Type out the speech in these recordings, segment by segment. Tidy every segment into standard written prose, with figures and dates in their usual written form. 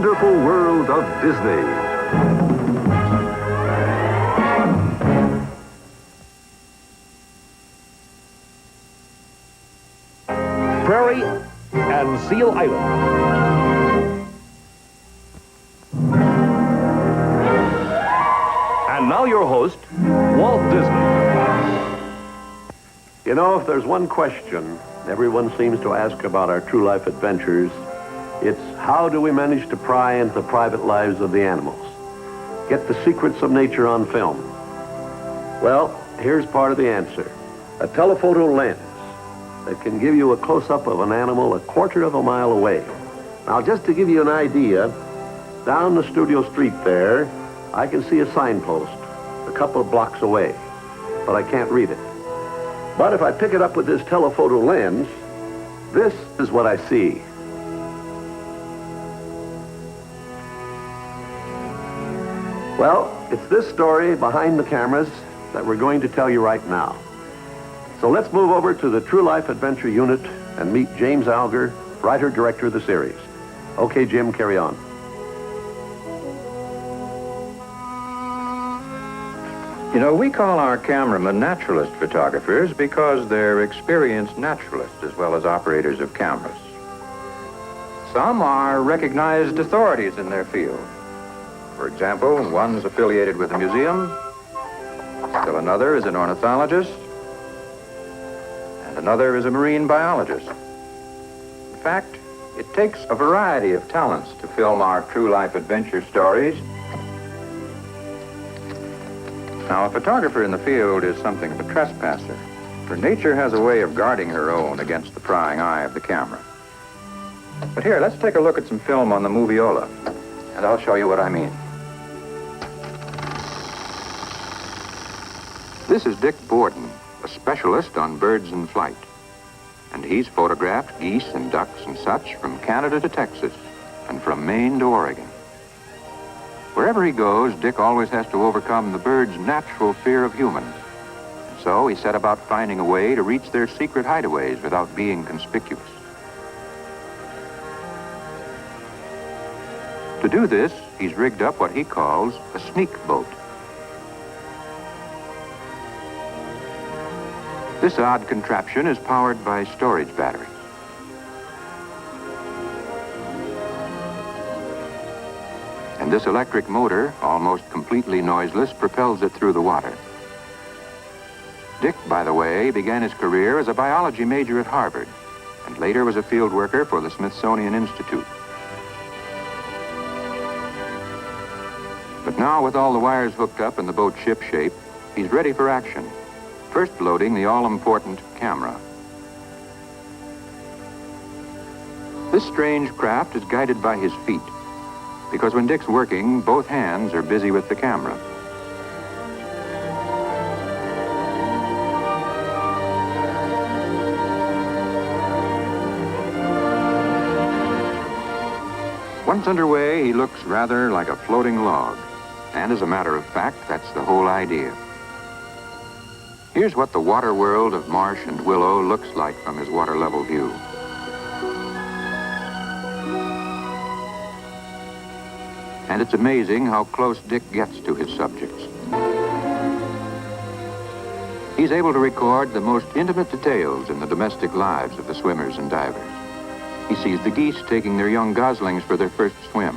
wonderful world of Disney. Prairie and Seal Island. And now your host, Walt Disney. You know, if there's one question everyone seems to ask about our true life adventures, it's how do we manage to pry into the private lives of the animals? Get the secrets of nature on film. Well, here's part of the answer. A telephoto lens that can give you a close-up of an animal a quarter of a mile away. Now, just to give you an idea, down the studio street there, I can see a signpost a couple of blocks away, but I can't read it. But if I pick it up with this telephoto lens, this is what I see. Well, it's this story behind the cameras that we're going to tell you right now. So let's move over to the True Life Adventure Unit and meet James Alger, writer-director of the series. Okay, Jim, carry on. You know, we call our cameramen naturalist photographers because they're experienced naturalists as well as operators of cameras. Some are recognized authorities in their field. For example, one's affiliated with a museum, still another is an ornithologist, and another is a marine biologist. In fact, it takes a variety of talents to film our true life adventure stories. Now, a photographer in the field is something of a trespasser, for nature has a way of guarding her own against the prying eye of the camera. But here, let's take a look at some film on the moviola, and I'll show you what I mean. This is Dick Borden, a specialist on birds in flight, and he's photographed geese and ducks and such from Canada to Texas, and from Maine to Oregon. Wherever he goes, Dick always has to overcome the birds' natural fear of humans. And so he set about finding a way to reach their secret hideaways without being conspicuous. To do this, he's rigged up what he calls a sneak boat. This odd contraption is powered by storage batteries. And this electric motor, almost completely noiseless, propels it through the water. Dick, by the way, began his career as a biology major at Harvard, and later was a field worker for the Smithsonian Institute. But now, with all the wires hooked up and the boat ship-shape, he's ready for action, first loading the all-important camera. This strange craft is guided by his feet, because when Dick's working, both hands are busy with the camera. Once underway, he looks rather like a floating log. And as a matter of fact, that's the whole idea. Here's what the water world of marsh and willow looks like from his water level view. And it's amazing how close Dick gets to his subjects. He's able to record the most intimate details in the domestic lives of the swimmers and divers. He sees the geese taking their young goslings for their first swim.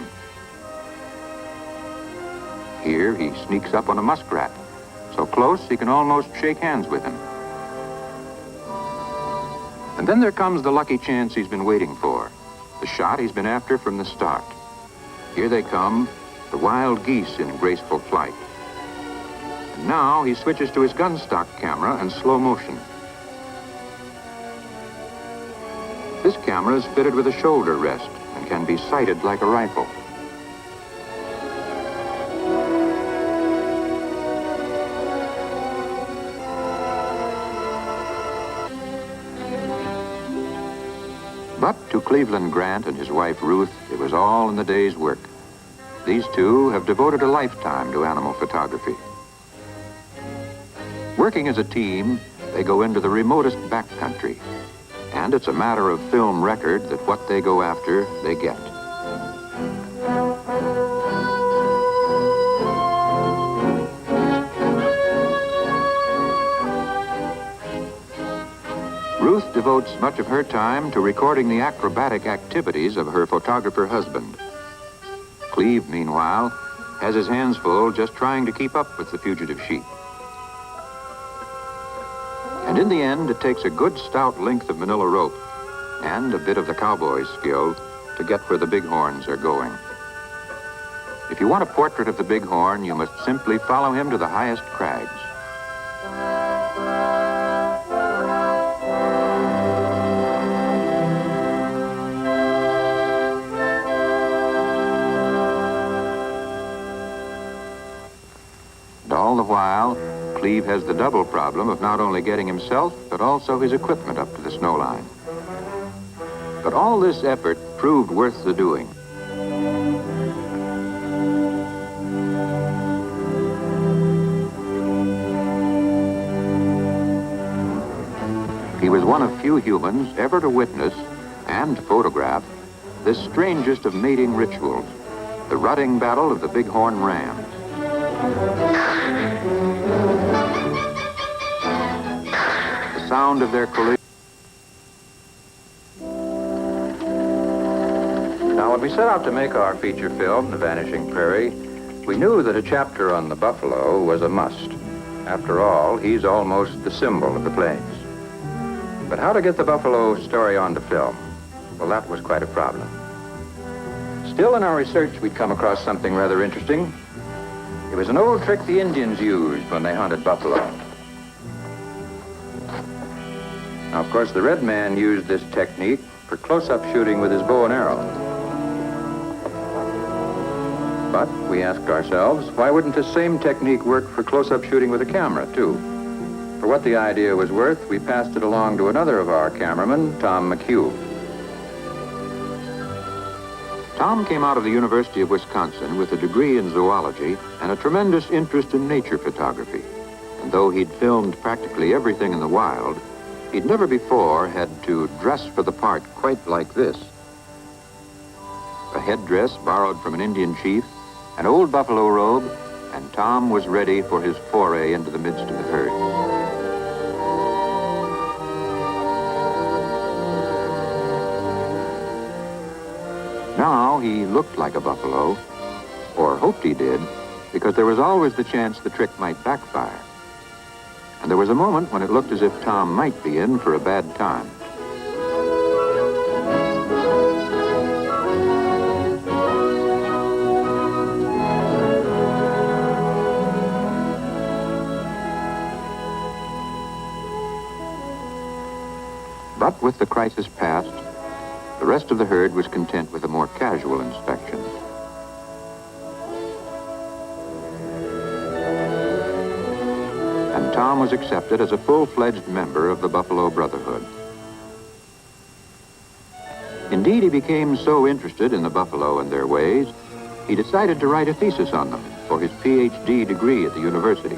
Here, he sneaks up on a muskrat, so close he can almost shake hands with him. And then there comes the lucky chance he's been waiting for, the shot he's been after from the start. Here they come, the wild geese in graceful flight. And now he switches to his gun stock camera in slow motion. This camera is fitted with a shoulder rest and can be sighted like a rifle. But to Cleveland Grant and his wife Ruth, it was all in the day's work. These two have devoted a lifetime to animal photography. Working as a team, they go into the remotest backcountry. And it's a matter of film record that what they go after, they get. Ruth devotes much of her time to recording the acrobatic activities of her photographer husband. Cleve, meanwhile, has his hands full just trying to keep up with the fugitive sheep. And in the end, it takes a good stout length of manila rope and a bit of the cowboy's skill to get where the bighorns are going. If you want a portrait of the bighorn, you must simply follow him to the highest crags. And all the while, Cleve has the double problem of not only getting himself, but also his equipment up to the snow line. But all this effort proved worth the doing. He was one of few humans ever to witness and photograph this strangest of mating rituals, the rutting battle of the bighorn rams. The sound of their collision. Now, when we set out to make our feature film, The Vanishing Prairie, we knew that a chapter on the buffalo was a must. After all, he's almost the symbol of the plains. But how to get the buffalo story onto film? Well, that was quite a problem. Still, in our research, we'd come across something rather interesting. It was an old trick the Indians used when they hunted buffalo. Now, of course, the red man used this technique for close-up shooting with his bow and arrow. But we asked ourselves, why wouldn't the same technique work for close-up shooting with a camera, too? For what the idea was worth, we passed it along to another of our cameramen, Tom McHugh. Tom came out of the University of Wisconsin with a degree in zoology and a tremendous interest in nature photography. And though he'd filmed practically everything in the wild, he'd never before had to dress for the part quite like this. A headdress borrowed from an Indian chief, an old buffalo robe, and Tom was ready for his foray into the midst of the herd. Now he looked like a buffalo, or hoped he did, because there was always the chance the trick might backfire. And there was a moment when it looked as if Tom might be in for a bad time. But with the crisis past, the rest of the herd was content with a more casual inspection. And Tom was accepted as a full-fledged member of the Buffalo Brotherhood. Indeed, he became so interested in the buffalo and their ways, he decided to write a thesis on them for his PhD degree at the university.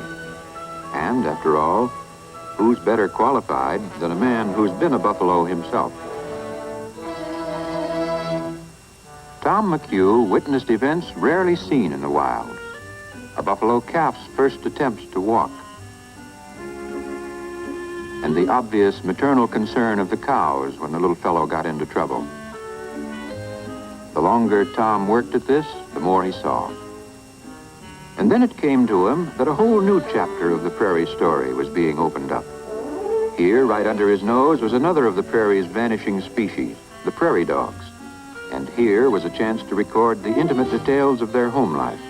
And, after all, who's better qualified than a man who's been a buffalo himself? Tom McHugh witnessed events rarely seen in the wild. A buffalo calf's first attempts to walk. And the obvious maternal concern of the cows when the little fellow got into trouble. The longer Tom worked at this, the more he saw. And then it came to him that a whole new chapter of the prairie story was being opened up. Here, right under his nose, was another of the prairie's vanishing species, the prairie dogs. And here was a chance to record the intimate details of their home life.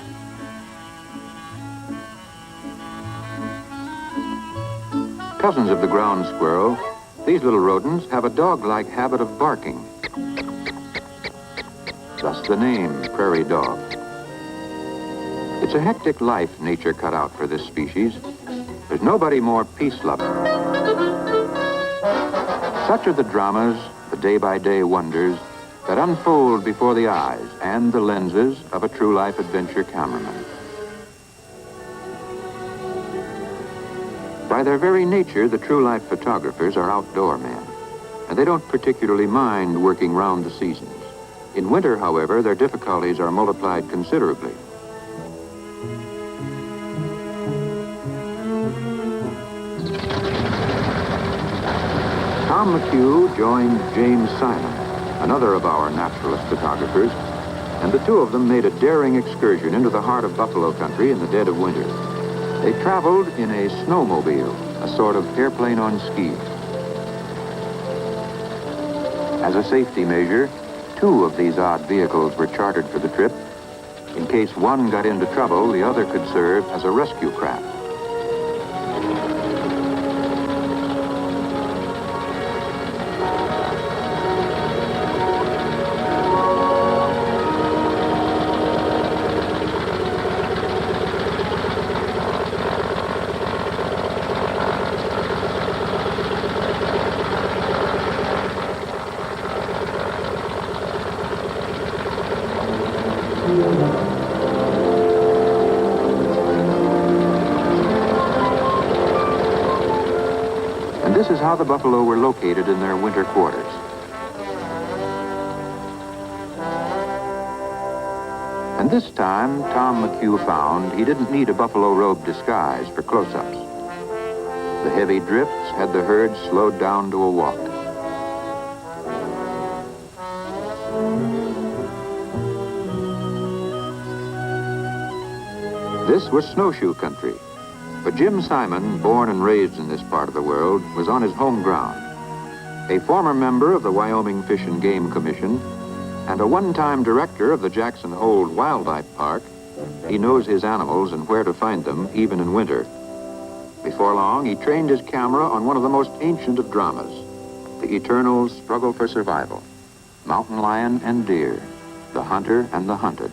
Cousins of the ground squirrel, these little rodents have a dog-like habit of barking. Thus the name, prairie dog. It's a hectic life nature cut out for this species. There's nobody more peace-loving. Such are the dramas, the day-by-day wonders, that unfold before the eyes and the lenses of a true-life adventure cameraman. By their very nature, the true-life photographers are outdoor men, and they don't particularly mind working round the seasons. In winter, however, their difficulties are multiplied considerably. Tom McHugh joined James Simon, another of our naturalist photographers, and the two of them made a daring excursion into the heart of buffalo country in the dead of winter. They traveled in a snowmobile, a sort of airplane on skis. As a safety measure, two of these odd vehicles were chartered for the trip. In case one got into trouble, the other could serve as a rescue craft. And this is how the buffalo were located in their winter quarters. And this time, Tom McHugh found he didn't need a buffalo robe disguise for close-ups. The heavy drifts had the herd slowed down to a walk. This was snowshoe country, but Jim Simon, born and raised in this part of the world, was on his home ground. A former member of the Wyoming Fish and Game Commission and a one-time director of the Jackson Hole Wildlife Park, he knows his animals and where to find them, even in winter. Before long, he trained his camera on one of the most ancient of dramas, the eternal struggle for survival. Mountain lion and deer, the hunter and the hunted.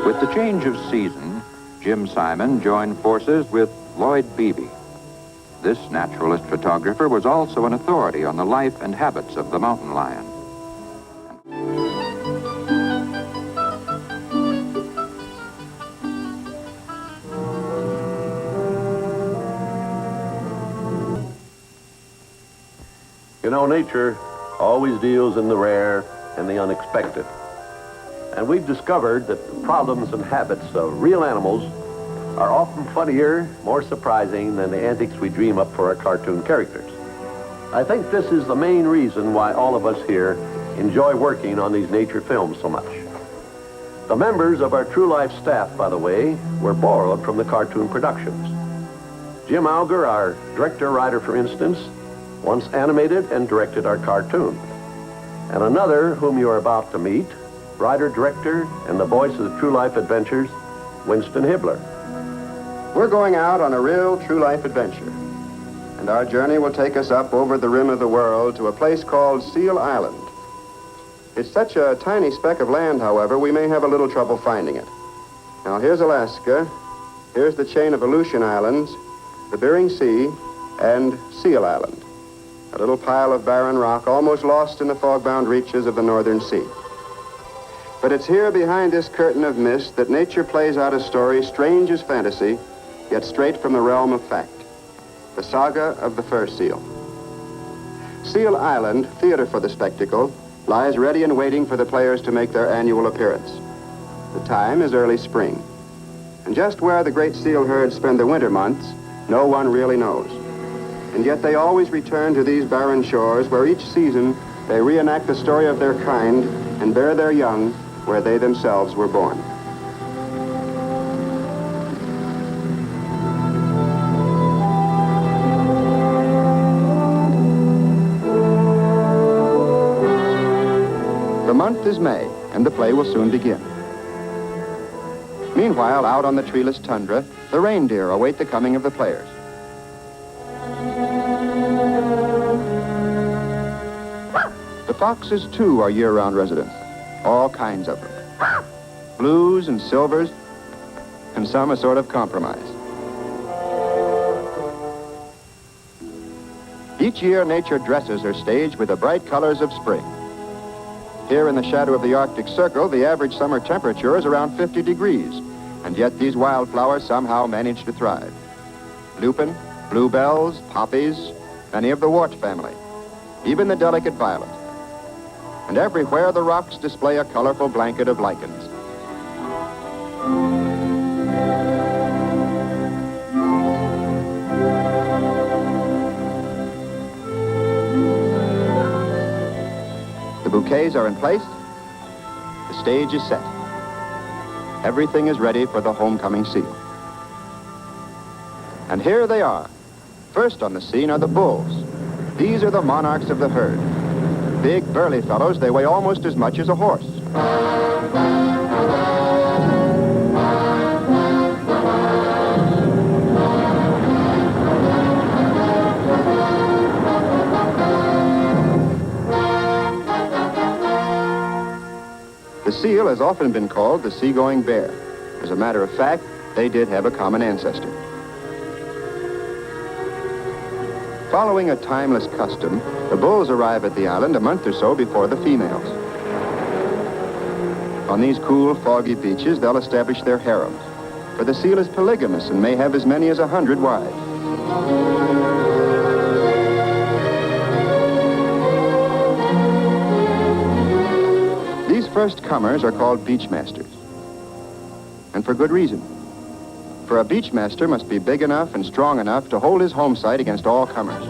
With the change of season, Jim Simon joined forces with Lloyd Beebe. This naturalist photographer was also an authority on the life and habits of the mountain lion. You know, nature always deals in the rare and the unexpected. And we've discovered that the problems and habits of real animals are often funnier, more surprising than the antics we dream up for our cartoon characters. I think this is the main reason why all of us here enjoy working on these nature films so much. The members of our True Life staff, by the way, were borrowed from the cartoon productions. Jim Auger, our director-writer, for instance, once animated and directed our cartoon. And another, whom you are about to meet, writer-director and the voice of the True Life Adventures, Winston Hibbler. We're going out on a real true life adventure, and our journey will take us up over the rim of the world to a place called Seal Island. It's such a tiny speck of land, however, we may have a little trouble finding it. Now, here's Alaska, here's the chain of Aleutian Islands, the Bering Sea, and Seal Island, a little pile of barren rock almost lost in the fog-bound reaches of the northern sea. But it's here behind this curtain of mist that nature plays out a story strange as fantasy, yet straight from the realm of fact. The saga of the fur seal. Seal Island, theater for the spectacle, lies ready and waiting for the players to make their annual appearance. The time is early spring. And just where the great seal herds spend the winter months, no one really knows. And yet they always return to these barren shores where each season they reenact the story of their kind and bear their young where they themselves were born. The month is May, and the play will soon begin. Meanwhile, out on the treeless tundra, the reindeer await the coming of the players. The foxes, too, are year-round residents, all kinds of them. Blues and silvers, and some a sort of compromise. Each year, nature dresses her stage with the bright colors of spring. Here in the shadow of the Arctic Circle, the average summer temperature is around 50 degrees, and yet these wildflowers somehow manage to thrive. Lupin, bluebells, poppies, many of the wart family, even the delicate violet. And everywhere the rocks display a colorful blanket of lichens. The bouquets are in place. The stage is set. Everything is ready for the homecoming seal. And here they are. First on the scene are the bulls. These are the monarchs of the herd. Big, burly fellows, they weigh almost as much as a horse. The seal has often been called the seagoing bear. As a matter of fact, they did have a common ancestor. Following a timeless custom, the bulls arrive at the island a month or so before the females. On these cool, foggy beaches, they'll establish their harems, for the seal is polygamous and may have as many as 100 wives. These first comers are called beachmasters, and for good reason. For a beachmaster must be big enough and strong enough to hold his home site against all comers.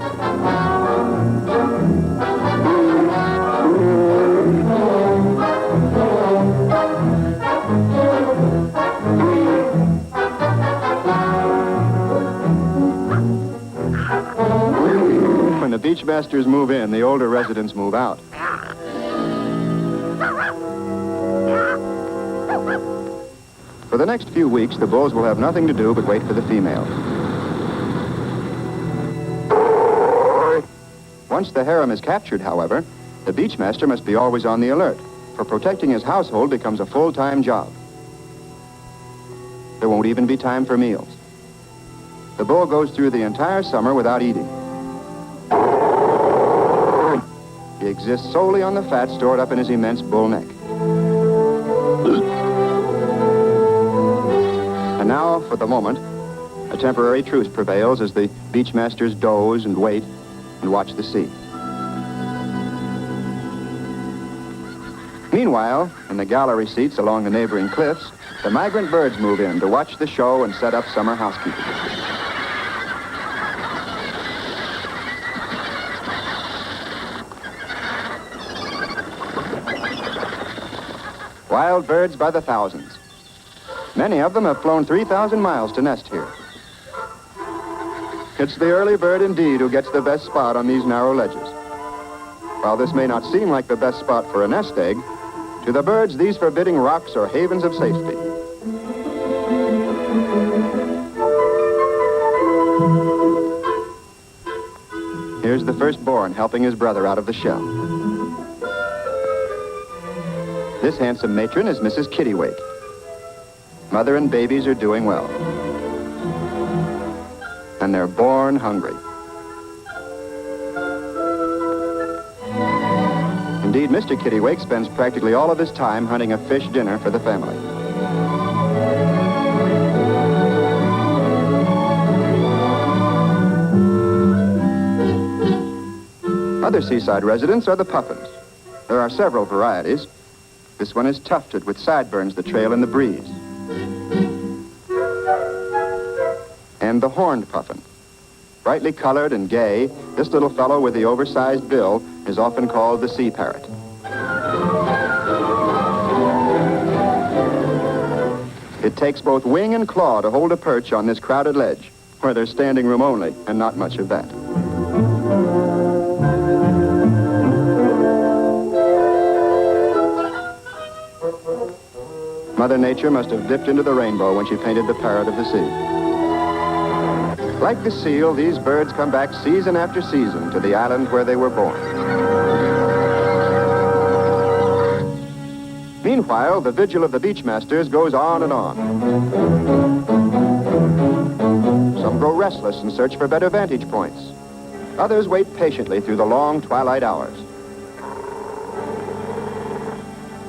When the beachmasters move in, the older residents move out. For the next few weeks, the bulls will have nothing to do but wait for the females. Once the harem is captured, however, the beachmaster must be always on the alert, for protecting his household becomes a full-time job. There won't even be time for meals. The bull goes through the entire summer without eating. He exists solely on the fat stored up in his immense bull neck. And now, for the moment, a temporary truce prevails as the beachmasters doze and wait and watch the sea. Meanwhile, in the gallery seats along the neighboring cliffs, the migrant birds move in to watch the show and set up summer housekeeping. Wild birds by the thousands. Many of them have flown 3,000 miles to nest here. It's the early bird indeed who gets the best spot on these narrow ledges. While this may not seem like the best spot for a nest egg, to the birds, these forbidding rocks are havens of safety. Here's the firstborn helping his brother out of the shell. This handsome matron is Mrs. Kittiwake. Mother and babies are doing well. And they're born hungry. Indeed, Mr. Kittiwake spends practically all of his time hunting a fish dinner for the family. Other seaside residents are the puffins. There are several varieties. This one is tufted with sideburns that trail in the breeze. And the horned puffin. Brightly colored and gay, this little fellow with the oversized bill is often called the sea parrot. It takes both wing and claw to hold a perch on this crowded ledge, where there's standing room only, and not much of that. Mother Nature must have dipped into the rainbow when she painted the parrot of the sea. Like the seal, these birds come back season after season to the island where they were born. Meanwhile, the vigil of the beachmasters goes on and on. Some grow restless and search for better vantage points. Others wait patiently through the long twilight hours.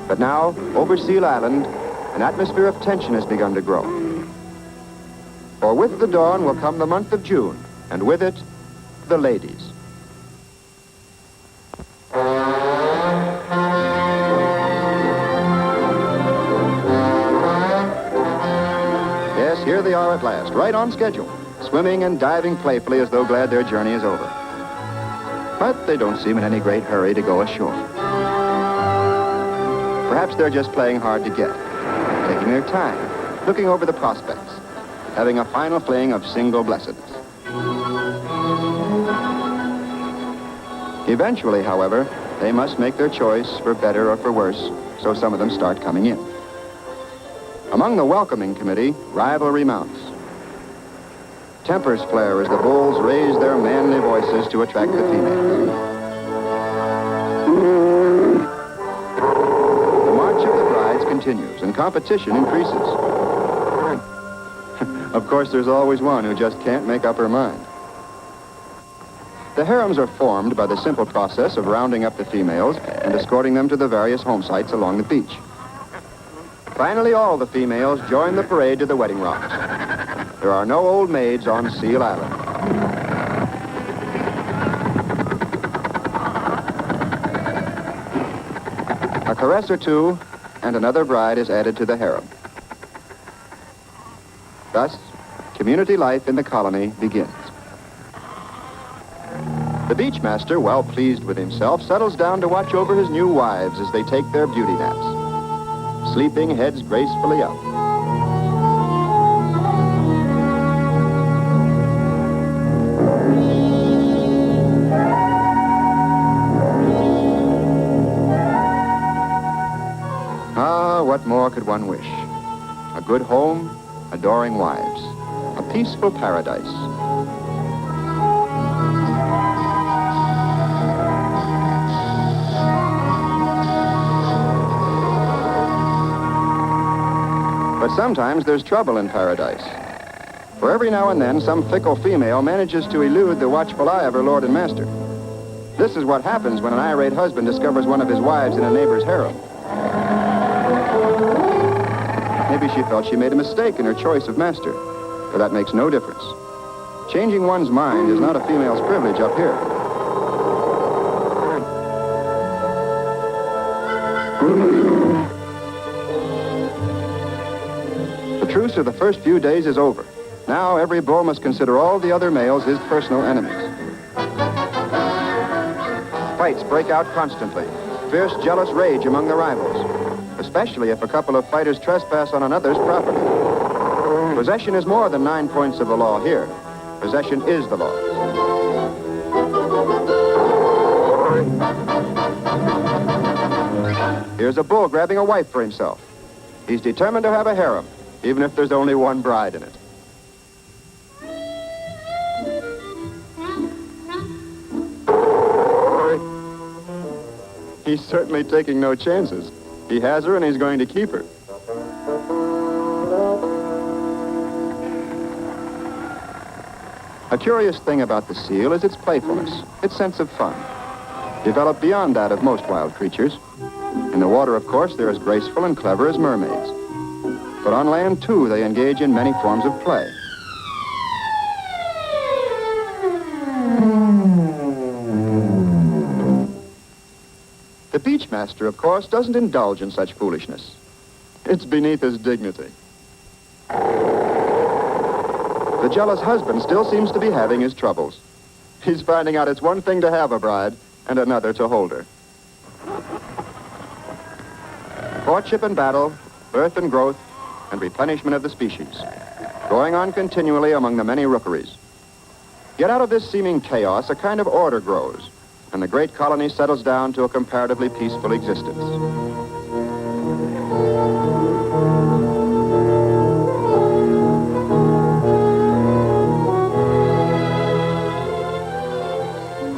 But now, over Seal Island, an atmosphere of tension has begun to grow. For with the dawn will come the month of June, and with it, the ladies. Yes, here they are at last, right on schedule, swimming and diving playfully as though glad their journey is over. But they don't seem in any great hurry to go ashore. Perhaps they're just playing hard to get, taking their time, looking over the prospects, having a final fling of single blessedness. Eventually, however, they must make their choice for better or for worse, so some of them start coming in. Among the welcoming committee, rivalry mounts. Tempers flare as the bulls raise their manly voices to attract the females. The march of the brides continues and competition increases. Of course, there's always one who just can't make up her mind. The harems are formed by the simple process of rounding up the females and escorting them to the various home sites along the beach. Finally, all the females join the parade to the wedding rocks. There are no old maids on Seal Island. A caress or two, and another bride is added to the harem. Thus, community life in the colony begins. The beachmaster, well pleased with himself, settles down to watch over his new wives as they take their beauty naps. Sleeping heads gracefully up. Ah, what more could one wish? A good home, adoring wives, a peaceful paradise. But sometimes there's trouble in paradise. For every now and then, some fickle female manages to elude the watchful eye of her lord and master. This is what happens when an irate husband discovers one of his wives in a neighbor's harem. Maybe she felt she made a mistake in her choice of master, but that makes no difference. Changing one's mind is not a female's privilege up here. The truce of the first few days is over. Now every bull must consider all the other males his personal enemies. Fights break out constantly. Fierce, jealous rage among the rivals, especially if a couple of fighters trespass on another's property. Possession is more than 9 points of the law here. Possession is the law. Here's a bull grabbing a wife for himself. He's determined to have a harem, even if there's only one bride in it. He's certainly taking no chances. He has her and he's going to keep her. A curious thing about the seal is its playfulness, its sense of fun, developed beyond that of most wild creatures. In the water, of course, they're as graceful and clever as mermaids. But on land, too, they engage in many forms of play. The beachmaster, of course, doesn't indulge in such foolishness. It's beneath his dignity. The jealous husband still seems to be having his troubles. He's finding out it's one thing to have a bride and another to hold her. Courtship and battle, birth and growth, and replenishment of the species, going on continually among the many rookeries. Yet out of this seeming chaos, a kind of order grows, and the great colony settles down to a comparatively peaceful existence.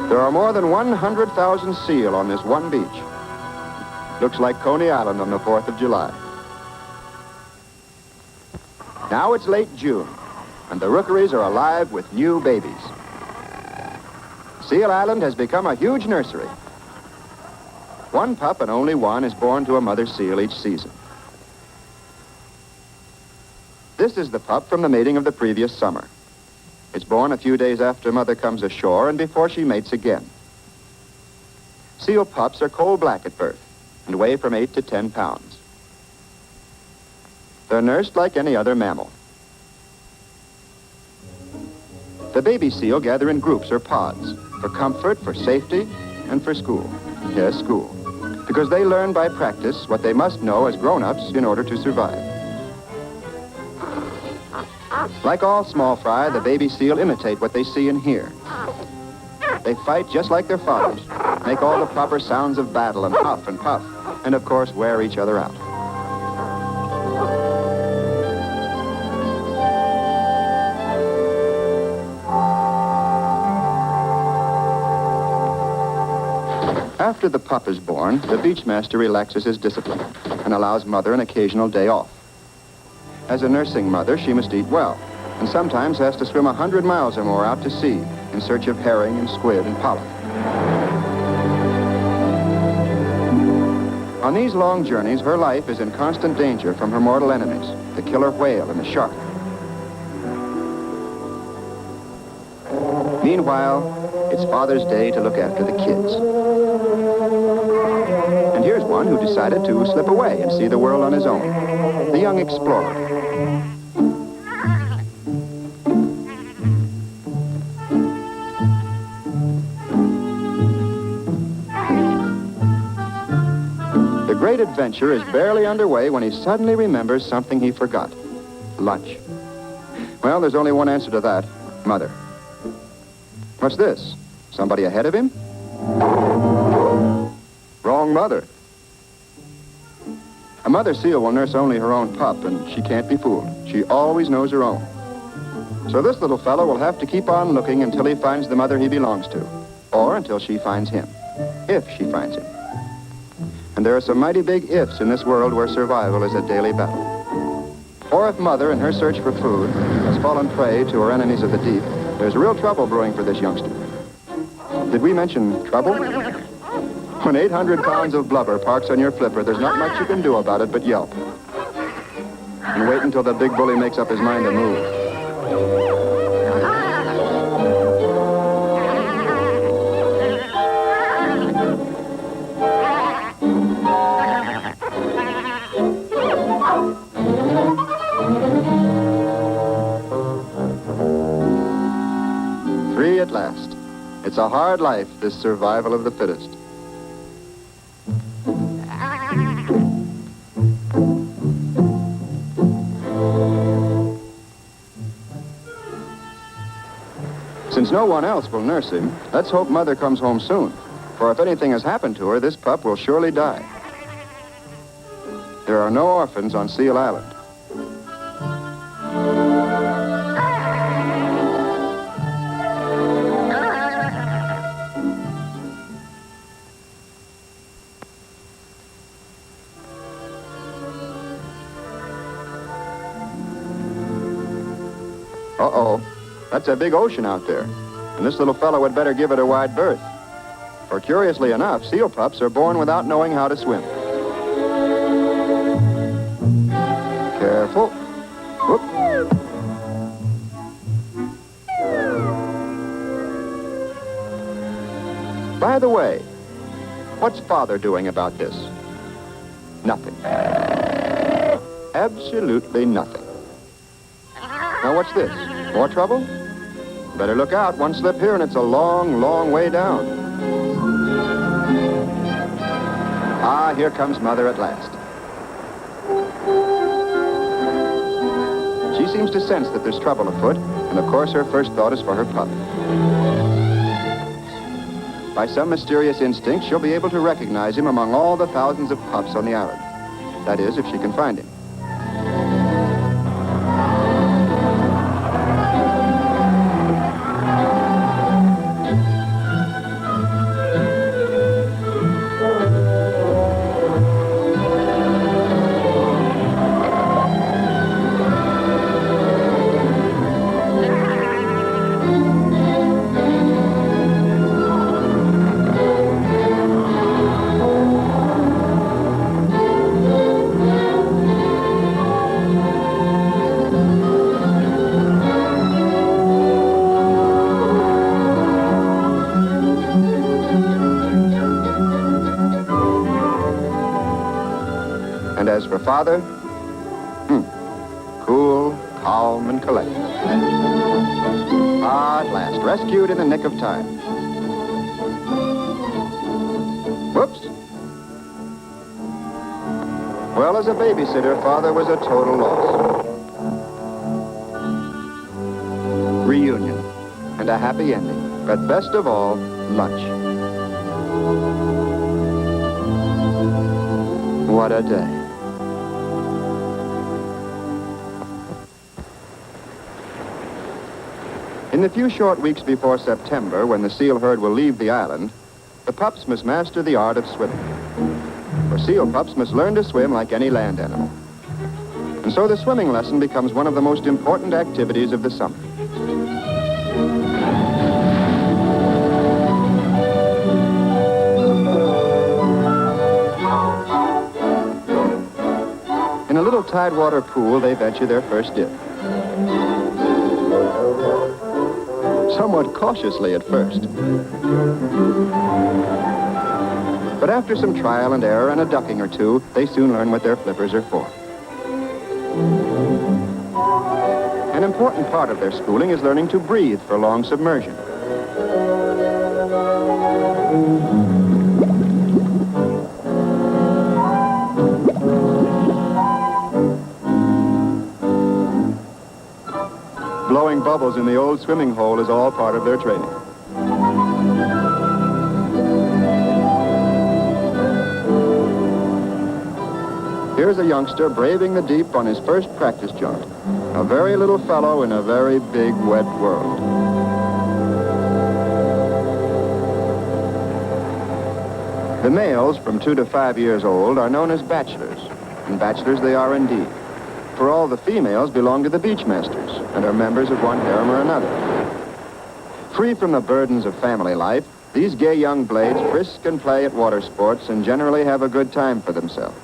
There are more than 100,000 seal on this one beach. Looks like Coney Island on the 4th of July. Now it's late June, and the rookeries are alive with new babies. Seal Island has become a huge nursery. One pup and only one is born to a mother seal each season. This is the pup from the mating of the previous summer. It's born a few days after mother comes ashore and before she mates again. Seal pups are coal-black at birth and weigh from 8 to 10 pounds. They're nursed like any other mammal. The baby seal gather in groups or pods for comfort, for safety, and for school. Yes, school. Because they learn by practice what they must know as grown-ups in order to survive. Like all small fry, the baby seal imitate what they see and hear. They fight just like their fathers, make all the proper sounds of battle and huff and puff, and of course wear each other out. After the pup is born, the beachmaster relaxes his discipline and allows mother an occasional day off. As a nursing mother, she must eat well, and sometimes has to swim 100 miles or more out to sea in search of herring and squid and pollock. On these long journeys, her life is in constant danger from her mortal enemies, the killer whale and the shark. Meanwhile, it's Father's Day to look after the kids. And here's one who decided to slip away and see the world on his own, the young explorer. The great adventure is barely underway when he suddenly remembers something he forgot. Lunch. Well, there's only one answer to that. Mother. What's this? Somebody ahead of him? Wrong mother. A mother seal will nurse only her own pup, and she can't be fooled. She always knows her own. So this little fellow will have to keep on looking until he finds the mother he belongs to, or until she finds him, if she finds him. And there are some mighty big ifs in this world where survival is a daily battle. Or if mother, in her search for food, has fallen prey to her enemies of the deep, there's real trouble brewing for this youngster. Did we mention trouble? When 800 pounds of blubber parks on your flipper, there's not much you can do about it but yelp. And wait until the big bully makes up his mind to move. Free at last. It's a hard life, this survival of the fittest. Since no one else will nurse him, let's hope Mother comes home soon. For if anything has happened to her, this pup will surely die. There are no orphans on Seal Island. Uh-oh. That's a big ocean out there, and this little fellow had better give it a wide berth. For curiously enough, seal pups are born without knowing how to swim. Careful. Whoop. By the way, what's Father doing about this? Nothing. Absolutely nothing. Now what's this? More trouble? Better look out. One slip here and it's a long, long way down. Ah, here comes Mother at last. She seems to sense that there's trouble afoot, and of course her first thought is for her pup. By some mysterious instinct, she'll be able to recognize him among all the thousands of pups on the island. That is, if she can find him. for Father, cool, calm, and collected. Ah, at last, rescued in the nick of time. Whoops. Well, as a babysitter, Father was a total loss. Reunion, and a happy ending, but best of all, lunch. What a day. In the few short weeks before September, when the seal herd will leave the island, the pups must master the art of swimming. For seal pups must learn to swim like any land animal. And so the swimming lesson becomes one of the most important activities of the summer. In a little tidewater pool, they venture their first dip. Somewhat cautiously at first. But after some trial and error and a ducking or two, they soon learn what their flippers are for. An important part of their schooling is learning to breathe for long submersion. Blowing bubbles in the old swimming hole is all part of their training. Here's a youngster braving the deep on his first practice jaunt. A very little fellow in a very big, wet world. The males, from 2 to 5 years old, are known as bachelors. And bachelors they are indeed. For all the females belong to the beachmasters and are members of one harem or another. Free from the burdens of family life, these gay young blades frisk and play at water sports and generally have a good time for themselves.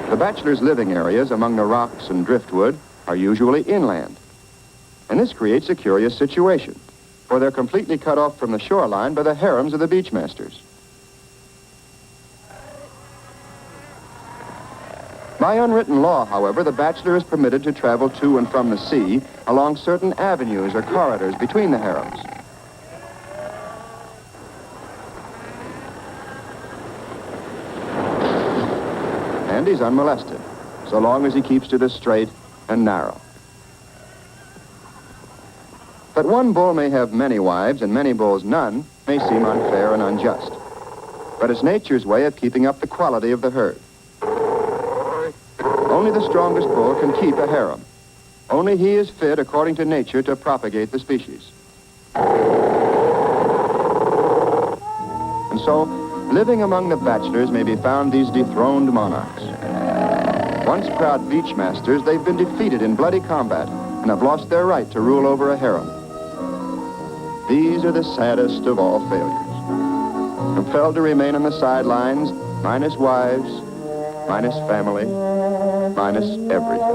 The bachelors' living areas among the rocks and driftwood are usually inland. And this creates a curious situation, for they're completely cut off from the shoreline by the harems of the beachmasters. By unwritten law, however, the bachelor is permitted to travel to and from the sea along certain avenues or corridors between the harems. And he's unmolested, so long as he keeps to the straight and narrow. But one bull may have many wives and many bulls none may seem unfair and unjust. But it's nature's way of keeping up the quality of the herd. Only the strongest bull can keep a harem. Only he is fit, according to nature, to propagate the species. And so, living among the bachelors may be found these dethroned monarchs. Once proud beachmasters, they've been defeated in bloody combat and have lost their right to rule over a harem. These are the saddest of all failures. Compelled to remain on the sidelines, minus wives, minus family, minus everything.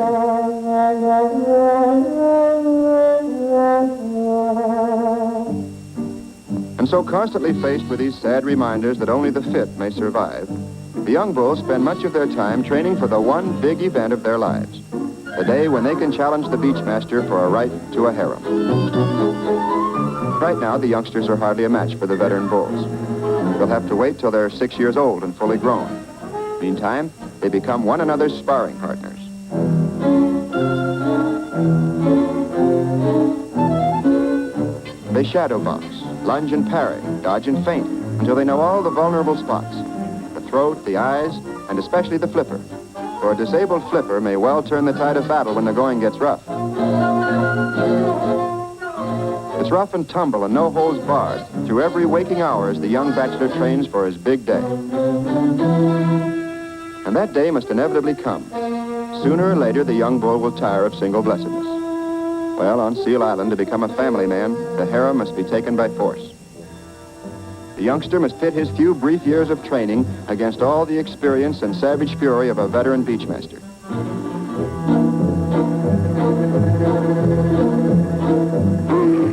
And so constantly faced with these sad reminders that only the fit may survive, the young bulls spend much of their time training for the one big event of their lives, the day when they can challenge the beachmaster for a right to a harem. Right now, the youngsters are hardly a match for the veteran bulls. They'll have to wait till they're 6 years old and fully grown. Meantime, they become one another's sparring partners. They shadow box, lunge and parry, dodge and feint, until they know all the vulnerable spots. The throat, the eyes, and especially the flipper. For a disabled flipper may well turn the tide of battle when the going gets rough. It's rough and tumble and no holds barred through every waking hour as the young bachelor trains for his big day. And that day must inevitably come. Sooner or later, the young bull will tire of single blessedness. Well, on Seal Island, to become a family man, the harem must be taken by force. The youngster must pit his few brief years of training against all the experience and savage fury of a veteran beachmaster.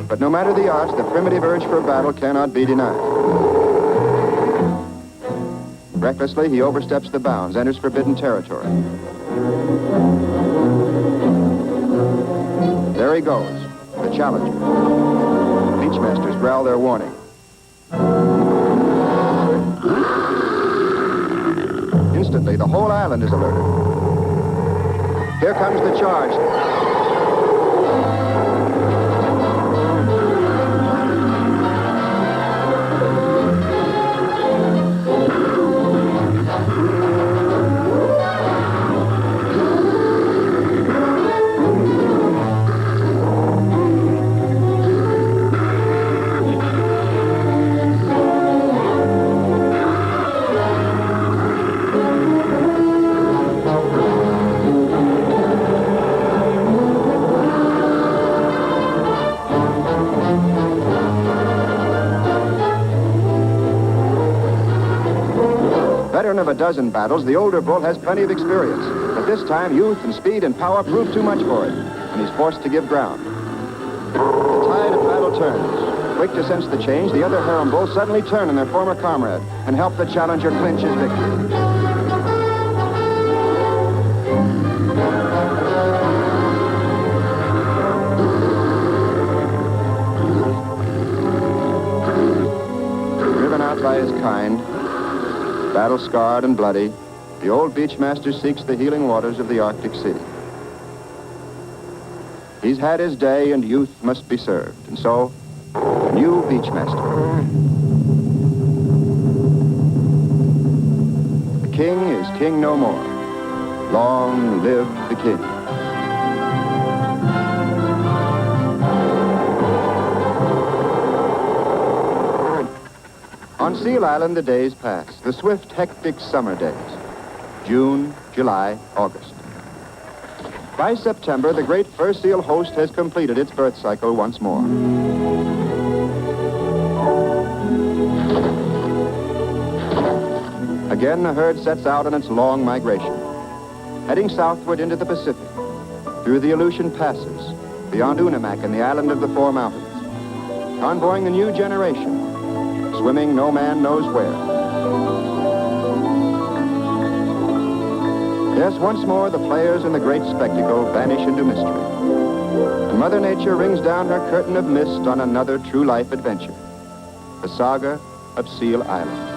But no matter the odds, the primitive urge for battle cannot be denied. Recklessly, he oversteps the bounds, enters forbidden territory. There he goes, the challenger. Beachmasters growl their warning. Instantly, the whole island is alerted. Here comes the charge. Veteran of a dozen battles, the older bull has plenty of experience. But this time, youth and speed and power prove too much for him, and he's forced to give ground. The tide of battle turns. Quick to sense the change, the other harem bulls suddenly turn on their former comrade and help the challenger clinch his victory. Driven out by his kind, battle-scarred and bloody, the old beachmaster seeks the healing waters of the Arctic city. He's had his day and youth must be served, and so, a new beachmaster. The king is king no more. Long live the king. On Seal Island, the days pass, the swift, hectic summer days. June, July, August. By September, the great fur seal host has completed its birth cycle once more. Again, the herd sets out on its long migration, heading southward into the Pacific, through the Aleutian Passes, beyond Unimak and the island of the Four Mountains, convoying the new generation, swimming no man knows where. Yes, once more, the players in the great spectacle vanish into mystery. And Mother Nature rings down her curtain of mist on another true life adventure, the saga of Seal Island.